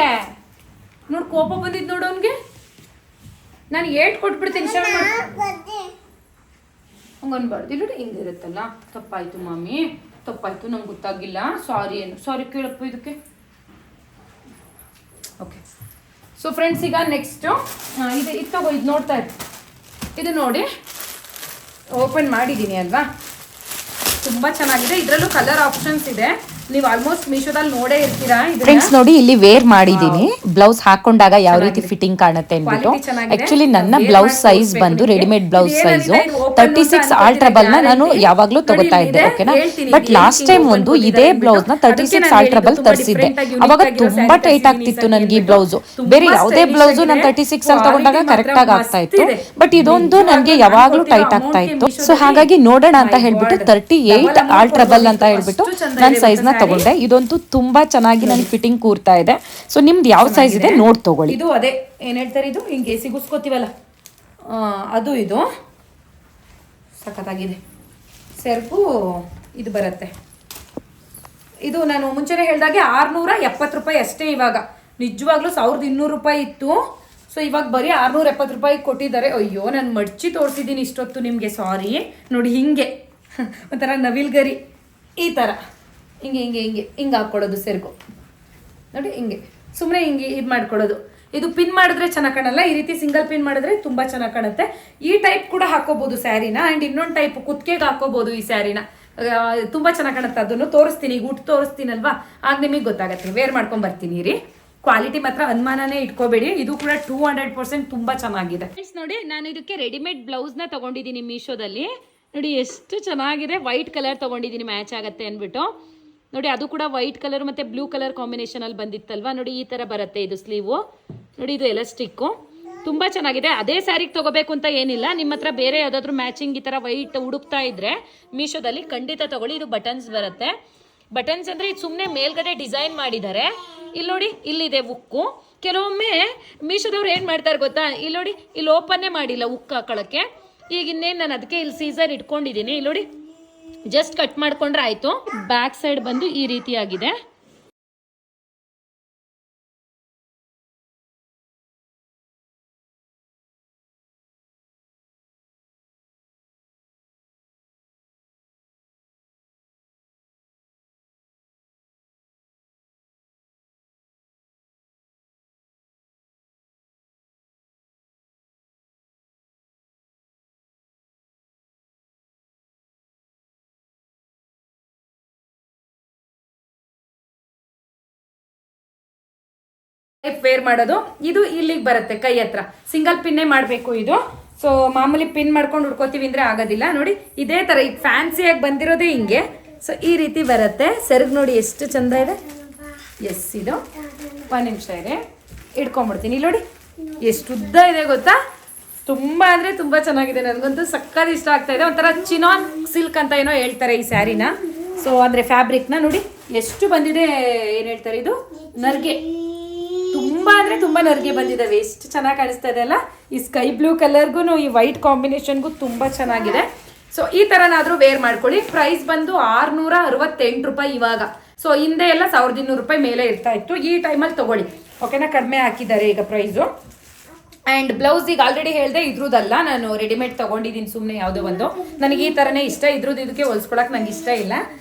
ನೋಡು ಕೋಪ ಬಂದಿದ್ದು ನೋಡು ಅವನಿಗೆ. ನಾನು ಕೊಟ್ಬಿಡ್ತೀನಿ, ಶರಣ ಹಂಗನ್ಬಾರ್ದು. ಇಲ್ಲಿ ಹಿಂಗಿರುತ್ತಲ್ಲ. ತಪ್ಪಾಯ್ತು ಮಾಮಿ, ತಪ್ಪಾಯ್ತು, ನಂಗೆ ಗೊತ್ತಾಗಿಲ್ಲ, ಸಾರಿ. ಸಾರಿ ಕೇಳಪ್ಪ ಇದಕ್ಕೆ. ಓಕೆ ಸೊ ಫ್ರೆಂಡ್ಸ್, ಈಗ ನೆಕ್ಸ್ಟು ಇದು ತಗೋ, ಇದು ನೋಡ್ತಾ ಇತ್ತು. ಇದು ನೋಡಿ, ಓಪನ್ ಮಾಡಿದ್ದೀನಿ ಅಲ್ವಾ, ತುಂಬ ಚೆನ್ನಾಗಿದೆ. ಇದರಲ್ಲೂ ಕಲರ್ ಆಪ್ಷನ್ಸ್ ಇದೆ, ನೀವು ಆಲ್ಮೋಸ್ಟ್ ಮೀಶೋದಲ್ಲಿ ನೋಡೇ ಇರ್ತೀರಾ. ಫ್ರೆಂಡ್ಸ್ ನೋಡಿ, ಇಲ್ಲಿ ವೇರ್ ಮಾಡಿದೀನಿ. ಬ್ಲೌಸ್ ಹಾಕೊಂಡಾಗ ಯಾವ ರೀತಿ ಫಿಟ್ಟಿಂಗ್ ಕಾಣುತ್ತೆ ಅಂದ್ಬಿಟ್ಟು. ಆಕ್ಚುಲಿ ನನ್ನ ಬ್ಲೌಸ್ ಸೈಜ್ ಬಂದು ರೆಡಿಮೇಡ್ ಬ್ಲೌಸ್ ಸೈಜು 36 ಆಲ್ಟ್ರಬಲ್ ನ ನಾನು ಯಾವಾಗ್ಲೂ ತಗೋತಾ ಇದ್ದೆ, ಓಕೆನಾ. ಬಟ್ ಲಾಸ್ಟ್ ಟೈಮ್ ಒಂದು ಇದೇ ಬ್ಲೌಸ್ ನ 36 ಆಲ್ಟ್ರಬಲ್ ತರಿಸಿದ್ದೆ. ಅವಾಗ ತುಂಬಾ ಟೈಟ್ ಆಗ್ತಿತ್ತು ನನಗೆ ಈ ಬ್ಲೌಸ್. ಬೇರೆ ಯಾವುದೇ ಬ್ಲೌಸ್ ನಾನು 36 ಅಲ್ಲಿ ತಗೊಂಡಾಗ ಕರೆಕ್ಟ್ ಆಗಿ ಆಗ್ತಾ ಇತ್ತು, ಬಟ್ ಇದೊಂದು ನನಗೆ ಯಾವಾಗ್ಲೂ ಟೈಟ್ ಆಗ್ತಾ ಇತ್ತು. ಸೊ ಹಾಗಾಗಿ ನೋಡೋಣ ಅಂತ ಹೇಳ್ಬಿಟ್ಟು 38 ಆಲ್ಟ್ರಬಲ್ ಅಂತ ಹೇಳ್ಬಿಟ್ಟು ನನ್ನ ಸೈಜ್ ನ ತಗೊಂಡೆ. ಇದಂತೂ ತುಂಬಾ ಚೆನ್ನಾಗಿ ನನಗೆ ಫಿಟ್ಟಿಂಗ್ ಕೂರ್ತಾ ಇದೆ. ಸೊ ನಿಮ್ದು ಯಾವ ಸೈಜ್ ಇದೆ ನೋಡಿ ತಗೊಳ್ಳಿ. ಇದು ಅದೇ ಏನ್ ಹೇಳ್ತಾರೆ, ಇದು ಹಿಂಗೆ ಸಿಗಿಸ್ಕೋತೀವಲ್ಲ ಅದು. ಇದು ಸಖತ್ತಾಗಿದೆ. ಸೆರಗು ಇದು ಬರುತ್ತೆ. ಇದು ನಾನು ಮುಂಚೆನೇ ಹೇಳ್ದಾಗೆ 670 ರೂಪಾಯಿ ಅಷ್ಟೇ. ಇವಾಗ ನಿಜವಾಗ್ಲೂ 1200 ರೂಪಾಯಿ ಇತ್ತು. ಸೊ ಇವಾಗ ಬರೀ 670 ರೂಪಾಯಿ ಕೊಟ್ಟಿದ್ದಾರೆ. ಅಯ್ಯೋ, ನಾನು ಮಡ್ಚಿ ತೋರಿಸಿದ್ದೀನಿ ಇಷ್ಟೊತ್ತು ನಿಮಗೆ, ಸಾರಿ. ನೋಡಿ ಹಿಂಗೆ ಒಂಥರ ನವಿಲ್ಗರಿ ಈ ಥರ ಹಿಂಗೆ ಹಾಕ್ಕೊಳ್ಳೋದು ಸೆರಗು. ನೋಡಿ ಹಿಂಗೆ ಸುಮ್ಮನೆ ಹಿಂಗೆ ಇದು ಮಾಡ್ಕೊಳ್ಳೋದು. ಇದು ಪಿನ್ ಮಾಡಿದ್ರೆ ಚೆನ್ನಾಗಿ ಕಾಣಲ್ಲ, ಈ ರೀತಿ ಸಿಂಗಲ್ ಪಿನ್ ಮಾಡಿದ್ರೆ ತುಂಬ ಚೆನ್ನಾಗಿ ಕಾಣುತ್ತೆ. ಈ ಟೈಪ್ ಕೂಡ ಹಾಕೋಬೋದು ಸ್ಯಾರಿನ. ಆ್ಯಂಡ್ ಇನ್ನೊಂದು ಟೈಪ್ ಕುತ್ತಿಗೆಗೆ ಹಾಕೋಬೋದು ಈ ಸ್ಯಾರಿನ. ತುಂಬ ಚೆನ್ನಾಗಿ ಕಾಣುತ್ತೆ. ಅದನ್ನು ತೋರಿಸ್ತೀನಿ, ಈಗ ಉಟ್ಟು ತೋರಿಸ್ತೀನಲ್ವಾ, ಆಗ ನಿಮಗೆ ಗೊತ್ತಾಗತ್ತೆ. ವೇರ್ ಮಾಡ್ಕೊಂಡು ಬರ್ತೀನಿ ರೀ. ಕ್ವಾಲಿಟಿ ಮಾತ್ರ ಅನುಮಾನನೇ ಇಟ್ಕೋಬೇಡಿ. ಇದು ಕೂಡ 200% ತುಂಬ ಚೆನ್ನಾಗಿದೆ. ನೋಡಿ, ನಾನು ಇದಕ್ಕೆ ರೆಡಿಮೇಡ್ ಬ್ಲೌಸ್ನ ತೊಗೊಂಡಿದ್ದೀನಿ ಮೀಶೋದಲ್ಲಿ. ನೋಡಿ ಎಷ್ಟು ಚೆನ್ನಾಗಿದೆ. ವೈಟ್ ಕಲರ್ ತೊಗೊಂಡಿದ್ದೀನಿ, ಮ್ಯಾಚ್ ಆಗುತ್ತೆ ಅಂದ್ಬಿಟ್ಟು. ನೋಡಿ ಅದು ಕೂಡ ವೈಟ್ ಕಲರ್ ಮತ್ತು ಬ್ಲೂ ಕಲರ್ ಕಾಂಬಿನೇಷನಲ್ಲಿ ಬಂದಿತ್ತಲ್ವಾ. ನೋಡಿ ಈ ಥರ ಬರುತ್ತೆ ಇದು ಸ್ಲೀವು. ನೋಡಿ ಇದು ಎಲಾಸ್ಟಿಕ್ಕು, ತುಂಬ ಚೆನ್ನಾಗಿದೆ. ಅದೇ ಸ್ಯಾರಿಗೆ ತೊಗೋಬೇಕು ಅಂತ ಏನಿಲ್ಲ. ನಿಮ್ಮ ಹತ್ರ ಬೇರೆ ಯಾವುದಾದ್ರೂ ಮ್ಯಾಚಿಂಗ್ ಈ ಥರ ವೈಟ್ ಹುಡುಕ್ತಾ ಇದ್ದರೆ ಮೀಶೋದಲ್ಲಿ ಖಂಡಿತ ತೊಗೊಳ್ಳಿ. ಇದು ಬಟನ್ಸ್ ಬರುತ್ತೆ. ಬಟನ್ಸ್ ಅಂದರೆ ಇದು ಸುಮ್ಮನೆ ಮೇಲ್ಗಡೆ ಡಿಸೈನ್ ಮಾಡಿದ್ದಾರೆ. ಇಲ್ಲಿ ನೋಡಿ, ಇಲ್ಲಿದೆ ಉಕ್ಕು. ಕೆಲವೊಮ್ಮೆ ಮೀಶೋದವ್ರು ಏನು ಮಾಡ್ತಾರೆ ಗೊತ್ತಾ, ಇಲ್ಲಿ ನೋಡಿ, ಇಲ್ಲಿ ಓಪನ್ನೇ ಮಾಡಿಲ್ಲ ಉಕ್ಕು ಹಾಕೊಳ್ಳೋಕ್ಕೆ. ಈಗ ಇನ್ನೇನು ನಾನು ಅದಕ್ಕೆ ಇಲ್ಲಿ ಸೀಸರ್ ಇಟ್ಕೊಂಡಿದ್ದೀನಿ. ಇಲ್ಲಿ ನೋಡಿ, ಜಸ್ಟ್ ಕಟ್ ಮಾಡ್ಕೊಂಡ್ರೆ ಆಯಿತು. ಬ್ಯಾಕ್ ಸೈಡ್ ಬಂದು ಈ ರೀತಿಯಾಗಿದೆ. ವೇರ್ ಮಾಡೋದು ಇದು ಇಲ್ಲಿಗೆ ಬರುತ್ತೆ ಕೈ ಹತ್ರ. ಸಿಂಗಲ್ ಪಿನ್ನೇ ಮಾಡಬೇಕು ಇದು. ಸೊ ಮಾಮೂಲಿ ಪಿನ್ ಮಾಡ್ಕೊಂಡು ಹುಡ್ಕೋತೀವಿ ಅಂದರೆ ಆಗೋದಿಲ್ಲ. ನೋಡಿ ಇದೇ ಥರ ಈಗ ಫ್ಯಾನ್ಸಿಯಾಗಿ ಬಂದಿರೋದೇ ಹಿಂಗೆ. ಸೊ ಈ ರೀತಿ ಬರುತ್ತೆ. ಸೆರಗು ನೋಡಿ ಎಷ್ಟು ಚಂದ ಇದೆ. ಎಸ್, ಇದು ಒಂದು ನಿಮಿಷ ಇದೆ, ಇಟ್ಕೊಂಡ್ಬಿಡ್ತೀನಿ. ಇಲ್ಲಿ ನೋಡಿ ಎಷ್ಟು ಉದ್ದ ಇದೆ ಗೊತ್ತಾ, ತುಂಬ ಅಂದರೆ ತುಂಬ ಚೆನ್ನಾಗಿದೆ. ನನಗಂತೂ ಸಕ್ಕತ್ ಇಷ್ಟ ಆಗ್ತಾ ಇದೆ. ಒಂಥರ ಚಿನಾನ್ ಸಿಲ್ಕ್ ಅಂತ ಏನೋ ಹೇಳ್ತಾರೆ ಈ ಸ್ಯಾರಿನ. ಸೊ ಅಂದರೆ ಫ್ಯಾಬ್ರಿಕ್ನ ನೋಡಿ ಎಷ್ಟು ಬಂದಿದೆ, ಏನು ಹೇಳ್ತಾರೆ ಇದು ನರ್ಗೆ, ತುಂಬ ಅಂದರೆ ತುಂಬ ನರ್ಗೆ ಬಂದಿದ್ದಾವೆ. ಎಷ್ಟು ಚೆನ್ನಾಗಿ ಕಾಣಿಸ್ತಾ ಇದೆ ಅಲ್ಲ. ಈ ಸ್ಕೈ ಬ್ಲೂ ಕಲರ್ಗೂ ಈ ವೈಟ್ ಕಾಂಬಿನೇಷನ್ಗೂ ತುಂಬ ಚೆನ್ನಾಗಿದೆ. ಸೊ ಈ ಥರನಾದರೂ ವೇರ್ ಮಾಡ್ಕೊಳ್ಳಿ. ಪ್ರೈಸ್ ಬಂದು 668 ರೂಪಾಯಿ ಇವಾಗ. ಸೊ ಹಿಂದೆ ಎಲ್ಲ 1200 ರೂಪಾಯಿ ಮೇಲೆ ಇರ್ತಾ ಇತ್ತು. ಈ ಟೈಮಲ್ಲಿ ತೊಗೊಳ್ಳಿ, ಓಕೆನಾ. ಕಡಿಮೆ ಹಾಕಿದ್ದಾರೆ ಈಗ ಪ್ರೈಸು. ಆ್ಯಂಡ್ ಬ್ಲೌಸ್ ಈಗ ಆಲ್ರೆಡಿ ಹೇಳಿದೆ ಇದ್ರದ್ದಲ್ಲ, ನಾನು ರೆಡಿಮೇಡ್ ತೊಗೊಂಡಿದ್ದೀನಿ ಸುಮ್ಮನೆ ಯಾವುದೋ ಒಂದು. ನನಗೆ ಈ ಥರನೇ ಇಷ್ಟ, ಇದ್ರದ್ದು ಇದಕ್ಕೆ ಹೋಲ್ಸ್ಕೊಳಕ್ಕೆ ನಂಗೆ ಇಷ್ಟ ಇಲ್ಲ.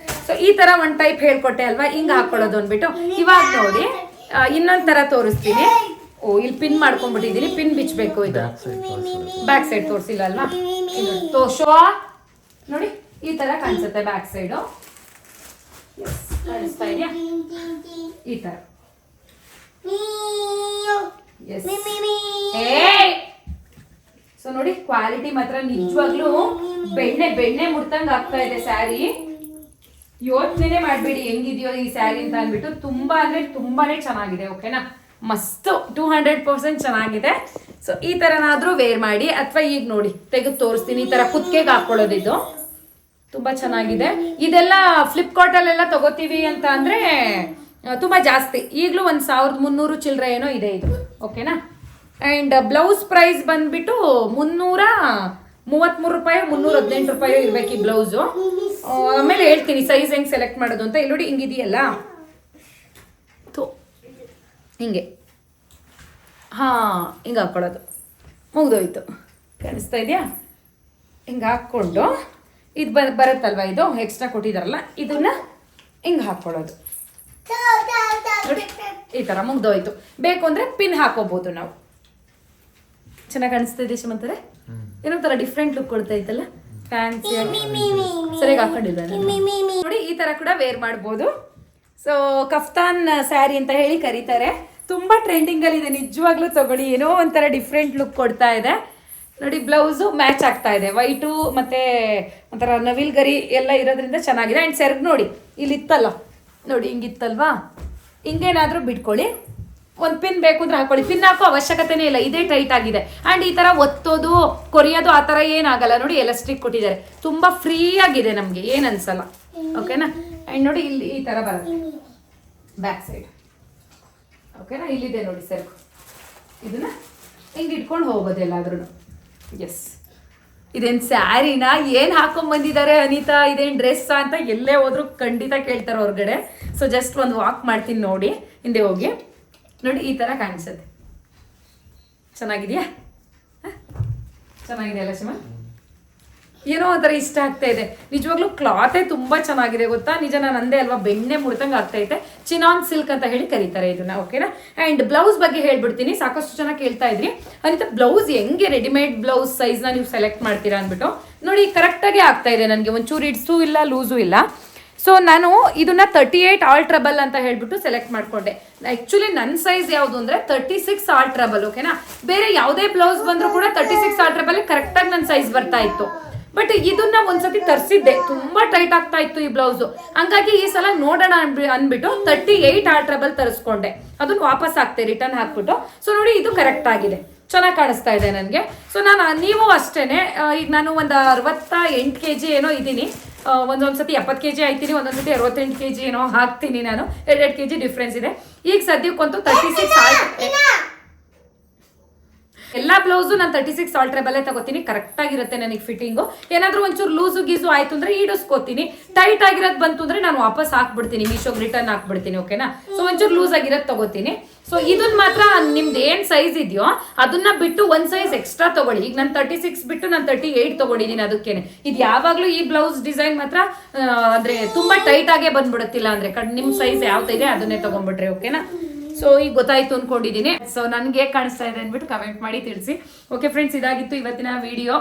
ಸೊ ಈ ಥರ ಒಂದು ಟೈಪ್ ಹೇಳ್ಕೊಟ್ಟೆ ಅಲ್ವಾ, ಹಿಂಗೆ ಹಾಕ್ಕೊಳ್ಳೋದು ಅಂದ್ಬಿಟ್ಟು. ಇವಾಗ ನೋಡಿ ಇನ್ನೊಂದು ಥರ ತೋರಿಸ್ತೀನಿ. ಓ, ಇಲ್ಲಿ ಪಿನ್ ಮಾಡ್ಕೊಂಡ್ಬಿಟ್ಟಿದ್ದೀನಿ, ಪಿನ್ ಬಿಚ್ಚಬೇಕು. ಇದು ಬ್ಯಾಕ್ ಸೈಡ್ ತೋರಿಸಿಲ್ಲ ಅಲ್ವಾ, ತೋರ್ಸೋ ನೋಡಿ. ಈ ಥರ ಕಾಣಿಸುತ್ತೆ ಬ್ಯಾಕ್ ಸೈಡು, ಕಾಣಿಸ್ತಾ ಇದೆಯಾ ಈ ಥರ. ಸೊ ನೋಡಿ ಕ್ವಾಲಿಟಿ ಮಾತ್ರ ನಿಜವಾಗ್ಲೂ ಬೆಣ್ಣೆ ಮುಡ್ತಂಗ್ ಆಗ್ತಾ ಇದೆ ಸ್ಯಾರಿ. ಯೋಚನೆ ಮಾಡ್ಬೇಡಿ ಹೆಂಗಿದೆಯೋ ಈ ಸ್ಯಾರಿ ಅಂತ ಅಂದ್ಬಿಟ್ಟು. ತುಂಬಾ ಅಂದ್ರೆ ತುಂಬಾನೇ ಚೆನ್ನಾಗಿದೆ, ಓಕೆನಾ. ಮಸ್ತ್ 200% ಚೆನ್ನಾಗಿದೆ. ಸೊ ಈ ತರನಾದ್ರೂ ವೇರ್ ಮಾಡಿ, ಅಥವಾ ಈಗ ನೋಡಿ ತೆಗೆದು ತೋರಿಸ್ತೀನಿ. ಈ ತರ ಕುತ್ತಿಗೆಗೆ ಹಾಕೊಳ್ಳೋದಿದ್ದು ತುಂಬಾ ಚೆನ್ನಾಗಿದೆ. ಇದೆಲ್ಲ ಫ್ಲಿಪ್ಕಾರ್ಟ್ ಅಲ್ಲೆಲ್ಲ ತಗೋತೀವಿ ಅಂತ ಅಂದ್ರೆ ತುಂಬಾ ಜಾಸ್ತಿ. ಈಗಲೂ 1300 ಚಿಲ್ಲರೆ ಏನೋ ಇದೆ ಇದು, ಓಕೆನಾ. ಆ್ಯಂಡ್ ಬ್ಲೌಸ್ ಪ್ರೈಸ್ ಬಂದ್ಬಿಟ್ಟು 333 ರೂಪಾಯಿ 318 ರೂಪಾಯಿ ಇರ್ಬೇಕು ಈ ಬ್ಲೌಸು. ಆಮೇಲೆ ಹೇಳ್ತೀನಿ ಸೈಜ್ ಹೆಂಗೆ ಸೆಲೆಕ್ಟ್ ಮಾಡೋದು ಅಂತ. ಇಲ್ಲಿ ನೋಡಿ ಹಿಂಗಿದೆಯಲ್ಲ, ಹಿಂಗೆ ಹಿಂಗೆ ಹಾಕ್ಕೊಳ್ಳೋದು, ಮುಗ್ದೋಯ್ತು. ಕಾಣಿಸ್ತಾ ಇದೆಯಾ? ಹಿಂಗೆ ಹಾಕ್ಕೊಂಡು ಇದು ಬರುತ್ತಲ್ವ, ಇದು ಎಕ್ಸ್ಟ್ರಾ ಕೊಟ್ಟಿದಾರಲ್ಲ, ಇದನ್ನ ಹಿಂಗೆ ಹಾಕ್ಕೊಳ್ಳೋದು ನೋಡಿ. ಈ ಥರ ಮುಗ್ದೋಯ್ತು. ಬೇಕು ಅಂದರೆ ಪಿನ್ ಹಾಕೋಬಹುದು ನಾವು. ಚೆನ್ನಾಗಿ ಕಾಣಿಸ್ತಾ ಇದೆ ಸುಮಂತರೆ. ಏನೋ ಥರ ಡಿಫ್ರೆಂಟ್ ಲುಕ್ ಕೊಡ್ತಾ ಇತ್ತಲ್ಲ, ಫ್ಯಾನ್ಸಿ ಸರಿಯಾಗಿ ಹಾಕೊಂಡಿಲ್ಲ ನೋಡಿ. ಈ ಥರ ಕೂಡ ವೇರ್ ಮಾಡ್ಬೋದು. ಸೊ ಕಫ್ತಾನ್ ಸ್ಯಾರಿ ಅಂತ ಹೇಳಿ ಕರೀತಾರೆ. ತುಂಬ ಟ್ರೆಂಡಿಂಗಲ್ಲಿದೆ, ನಿಜವಾಗ್ಲೂ ತಗೊಳ್ಳಿ. ಏನೋ ಒಂಥರ ಡಿಫ್ರೆಂಟ್ ಲುಕ್ ಕೊಡ್ತಾ ಇದೆ ನೋಡಿ. ಬ್ಲೌಸು ಮ್ಯಾಚ್ ಆಗ್ತಾ ಇದೆ, ವೈಟು ಮತ್ತು ಒಂಥರ ನವಿಲ್ ಗರಿ ಎಲ್ಲ ಇರೋದ್ರಿಂದ ಚೆನ್ನಾಗಿದೆ. ಆ್ಯಂಡ್ ಸೆರಗು ನೋಡಿ ಇಲ್ಲಿ ಇತ್ತಲ್ಲ ನೋಡಿ, ಹಿಂಗಿತ್ತಲ್ವಾ, ಹಿಂಗೇನಾದರೂ ಬಿಟ್ಕೊಳ್ಳಿ. ಒಂದು ಪಿನ್ ಬೇಕು ಅಂದ್ರೆ ಹಾಕೊಳ್ಳಿ. ಪಿನ್ ಹಾಕೋ ಅವಶ್ಯಕತೆನೇ ಇಲ್ಲ, ಇದೇ ಟೈಟ್ ಆಗಿದೆ. ಆ್ಯಂಡ್ ಈ ಥರ ಒತ್ತೋದು ಕೊರಿಯೋದು ಆ ಥರ ಏನಾಗಲ್ಲ ನೋಡಿ. ಎಲಾಸ್ಟಿಕ್ ಕೊಟ್ಟಿದ್ದಾರೆ, ತುಂಬ ಫ್ರೀ ಆಗಿದೆ, ನಮಗೆ ಏನು ಅನ್ಸಲ್ಲ, ಓಕೆನಾ. ಆ್ಯಂಡ್ ನೋಡಿ ಇಲ್ಲಿ ಈ ಥರ ಬರುತ್ತೆ ಬ್ಯಾಕ್ ಸೈಡ್, ಓಕೆನಾ. ಇಲ್ಲಿದೆ ನೋಡಿ ಸೆರಗು, ಇದನ್ನ ಹಿಂಗೆ ಇಟ್ಕೊಂಡು ಹೋಗೋದು ಎಲ್ಲಾದ್ರೂ. ಎಸ್, ಇದೇನು ಸ್ಯಾರಿನ ಏನು ಹಾಕೊಂಡ್ಬಂದಿದ್ದಾರೆ ಅನಿತಾ, ಇದೇನು ಡ್ರೆಸ್ಸಾ ಅಂತ ಎಲ್ಲೇ ಹೋದ್ರು ಖಂಡಿತ ಕೇಳ್ತಾರೆ ಹೊರಗಡೆ. ಸೊ ಜಸ್ಟ್ ಒಂದು ವಾಕ್ ಮಾಡ್ತೀನಿ ನೋಡಿ, ಹಿಂದೆ ಹೋಗಿ ನೋಡಿ. ಈ ಥರ ಕಾಣಿಸುತ್ತೆ. ಚೆನ್ನಾಗಿದೆಯಾ? ಚೆನ್ನಾಗಿದೆ ಅಲ್ಲ ಶಿವ? ಏನೋ ಒಂಥರ ಇಷ್ಟ ಆಗ್ತಾ ಇದೆ ನಿಜವಾಗ್ಲೂ. ಕ್ಲಾತೇ ತುಂಬ ಚೆನ್ನಾಗಿದೆ ಗೊತ್ತಾ. ನಿಜ, ನಾನು ಅಂದೆ ಅಲ್ವಾ, ಬೆಣ್ಣೆ ಮುಡ್ತಂಗೆ ಆಗ್ತೈತೆ. ಚಿನಾನ್ ಸಿಲ್ಕ್ ಅಂತ ಹೇಳಿ ಕರೀತಾರೆ ಇದನ್ನ, ಓಕೆನಾ. ಆ್ಯಂಡ್ ಬ್ಲೌಸ್ ಬಗ್ಗೆ ಹೇಳ್ಬಿಡ್ತೀನಿ. ಸಾಕಷ್ಟು ಜನ ಕೇಳ್ತಾ ಇದ್ರಿ ಅನಿತಾ ಬ್ಲೌಸ್ ಹೆಂಗೆ ರೆಡಿಮೇಡ್ ಬ್ಲೌಸ್ ಸೈಜ್ನ ನೀವು ಸೆಲೆಕ್ಟ್ ಮಾಡ್ತೀರಾ ಅಂದ್ಬಿಟ್ಟು. ನೋಡಿ ಕರೆಕ್ಟಾಗಿ ಆಗ್ತಾ ಇದೆ ನನಗೆ, ಒಂಚೂರು ಇಡ್ಸೂ ಇಲ್ಲ ಲೂಸು ಇಲ್ಲ. ಸೊ ನಾನು ಇದನ್ನ 38 ಆಲ್ ಟ್ರಬಲ್ ಅಂತ ಹೇಳ್ಬಿಟ್ಟು ಸೆಲೆಕ್ಟ್ ಮಾಡ್ಕೊಂಡೆ. ಆ್ಯಕ್ಚುಲಿ ನನ್ನ ಸೈಜ್ ಯಾವುದು ಅಂದರೆ 36 ಆಲ್ ಟ್ರಬಲ್, ಓಕೆನಾ. ಬೇರೆ ಯಾವುದೇ ಬ್ಲೌಸ್ ಬಂದರೂ ಕೂಡ 36 ಆಲ್ ಟ್ರಬಲ್ ಕರೆಕ್ಟಾಗಿ ನನ್ನ ಸೈಜ್ ಬರ್ತಾ ಇತ್ತು. ಬಟ್ ಇದನ್ನ ಒಂದ್ಸತಿ ತರಿಸಿದ್ದೆ, ತುಂಬಾ ಟೈಟ್ ಆಗ್ತಾ ಇತ್ತು ಈ ಬ್ಲೌಸು. ಹಂಗಾಗಿ ಈ ಸಲ ನೋಡೋಣ ಅಂದ್ಬಿಟ್ಟು 38 ಆಲ್ ಟ್ರಬಲ್ ತರಿಸ್ಕೊಂಡೆ. ಅದನ್ನ ವಾಪಸ್ ಹಾಕ್ತೆ, ರಿಟರ್ನ್ ಹಾಕ್ಬಿಟ್ಟು. ಸೊ ನೋಡಿ ಇದು ಕರೆಕ್ಟ್ ಆಗಿದೆ, ಚೆನ್ನಾಗಿ ಕಾಣಿಸ್ತಾ ಇದೆ ನನಗೆ. ಸೊ ನೀವು ಅಷ್ಟೇನೆ. ಈಗ ನಾನು ಒಂದು 68 kg ಏನೋ ಇದ್ದೀನಿ. ಒಂದೊಂದ್ಸತಿ 70 kg ಆಯ್ತೀನಿ, ಒಂದೊಂದ್ಸತಿ 68 kg ಏನೋ ಹಾಕ್ತೀನಿ ನಾನು. 2 kg ಡಿಫ್ರೆನ್ಸ್ ಇದೆ. ಈಗ ಸದ್ಯಕ್ಕಂತೂ 36 ಎಲ್ಲ ಬ್ಲೌಸು ನಾನು 36 ಆಲ್ ಟ್ರಬಲ್ಲೇ ತಗೋತೀನಿ. ಕರೆಕ್ಟಾಗಿರುತ್ತೆ ನನಗೆ ಫಿಟ್ಟಿಂಗು. ಏನಾದರೂ ಒಂಚೂರು ಲೂಸು ಗೀಸು ಆಯಿತು ಅಂದರೆ ಈಡಿಸ್ಕೋತೀನಿ. ಟೈಟ್ ಆಗಿರೋದು ಬಂತು ಅಂದರೆ ನಾನು ವಾಪಸ್ ಹಾಕ್ಬಿಡ್ತೀನಿ, ಮೀಶೋಗೆ ರಿಟರ್ನ್ ಹಾಕ್ಬಿಡ್ತೀನಿ, ಓಕೆನಾ. ಸೊ ಒಂಚೂರು ಲೂಸ್ ಆಗಿರೋದು ತಗೋತೀನಿ. ಸೊ ಇದನ್ನ ಮಾತ್ರ ನಿಮ್ದು ಏನು ಸೈಜ್ ಇದೆಯೋ ಅದನ್ನ ಬಿಟ್ಟು ಒಂದು ಸೈಜ್ ಎಕ್ಸ್ಟ್ರಾ ತಗೊಳ್ಳಿ. ಈಗ ನಾನು 36 ಬಿಟ್ಟು ನಾನು 38 ತಗೊಂಡಿದ್ದೀನಿ. ಅದಕ್ಕೇನೆ ಇದು ಯಾವಾಗಲೂ ಈ ಬ್ಲೌಸ್ ಡಿಸೈನ್ ಮಾತ್ರ ಅಂದರೆ ತುಂಬ ಟೈಟ್ ಆಗೇ ಬಂದ್ಬಿಡುತ್ತಿಲ್ಲ ಅಂದರೆ ನಿಮ್ಮ ಸೈಜ್ ಯಾವ್ದಿದೆ ಅದನ್ನೇ ತಗೊಂಡ್ಬಿಟ್ರೆ, ಓಕೆನಾ. ಸೊ ಈಗ ಗೊತ್ತಾಯ್ತು ಅನ್ಕೊಂಡಿದ್ದೀನಿ. ಸೊ ನನಗೆ ಹೇಗೆ ಕಾಣಿಸ್ತಾ ಇದೆ ಅಂದ್ಬಿಟ್ಟು ಕಮೆಂಟ್ ಮಾಡಿ ತಿಳಿಸಿ. ಓಕೆ ಫ್ರೆಂಡ್ಸ್, ಇದಾಗಿತ್ತು ಇವತ್ತಿನ ವಿಡಿಯೋ.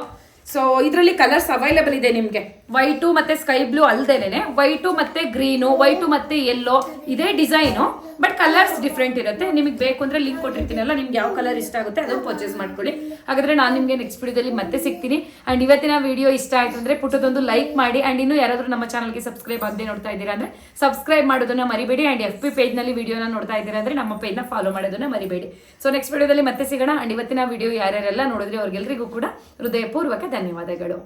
ಸೊ ಇದರಲ್ಲಿ ಕಲರ್ಸ್ ಅವೈಲೇಬಲ್ ಇದೆ ನಿಮಗೆ. ವೈಟು ಮತ್ತೆ ಸ್ಕೈ ಬ್ಲೂ ಅಲ್ದೇನೆ ವೈಟು ಮತ್ತೆ ಗ್ರೀನು, ವೈಟು ಮತ್ತೆ ಯೆಲ್ಲೋ, ಇದೇ ಡಿಸೈನು ಬಟ್ ಕಲರ್ಸ್ ಡಿಫ್ರೆಂಟ್ ಇರುತ್ತೆ. ನಿಮಗೆ ಬೇಕು ಅಂದ್ರೆ ಲಿಂಕ್ ಕೊಟ್ಟಿರ್ತೀನಲ್ಲ, ನಿಮ್ಗೆ ಯಾವ ಕಲರ್ ಇಷ್ಟ ಆಗುತ್ತೆ ಅದನ್ನು ಪರ್ಚೇಸ್ ಮಾಡ್ಕೊಳ್ಳಿ. ಹಾಗಾದ್ರೆ ನಾನು ನಿಮಗೆ ನೆಕ್ಸ್ಟ್ ವಿಡಿಯೋದಲ್ಲಿ ಮತ್ತೆ ಸಿಗ್ತೀನಿ. ಅಂಡ್ ಇವತ್ತಿನ ವಿಡಿಯೋ ಇಷ್ಟ ಆಯ್ತು ಅಂದ್ರೆ ಪುಟ್ಟದೊಂದು ಲೈಕ್ ಮಾಡಿ. ಅಂಡ್ ಇನ್ನು ಯಾರಾದ್ರೂ ನಮ್ಮ ಚಾನಲ್ಗೆ ಸಬ್ಸ್ಕ್ರೈಬ್ ಆಗದೆ ನೋಡ್ತಾ ಇದ್ದೀರಾ ಅಂದ್ರೆ ಸಬ್ಸ್ಕ್ರೈಬ್ ಮಾಡೋದನ್ನ ಮರಿಬೇಡಿ. ಅಂಡ್ FB ಪೇಜ್ ನಲ್ಲಿ ವಿಡಿಯೋನ ನೋಡ್ತಾ ಇದ್ದೀರಾ ಅಂದ್ರೆ ನಮ್ಮ ಪೇಜ್ ನ ಫಾಲೋ ಮಾಡೋದನ್ನ ಮರಿಬೇಡಿ. ಸೊ ನೆಕ್ಸ್ಟ್ ವಿಡಿಯೋದಲ್ಲಿ ಮತ್ತೆ ಸಿಗೋಣ. ಅಂಡ್ ಇವತ್ತಿನ ವಿಡಿಯೋ ಯಾರ್ಯಾರೆಲ್ಲ ನೋಡಿದ್ರೆ ಅವ್ರಿಗೆಲ್ರಿಗೂ ಕೂಡ ಹೃದಯಪೂರ್ವಕ ಧನ್ಯವಾದಗಳು.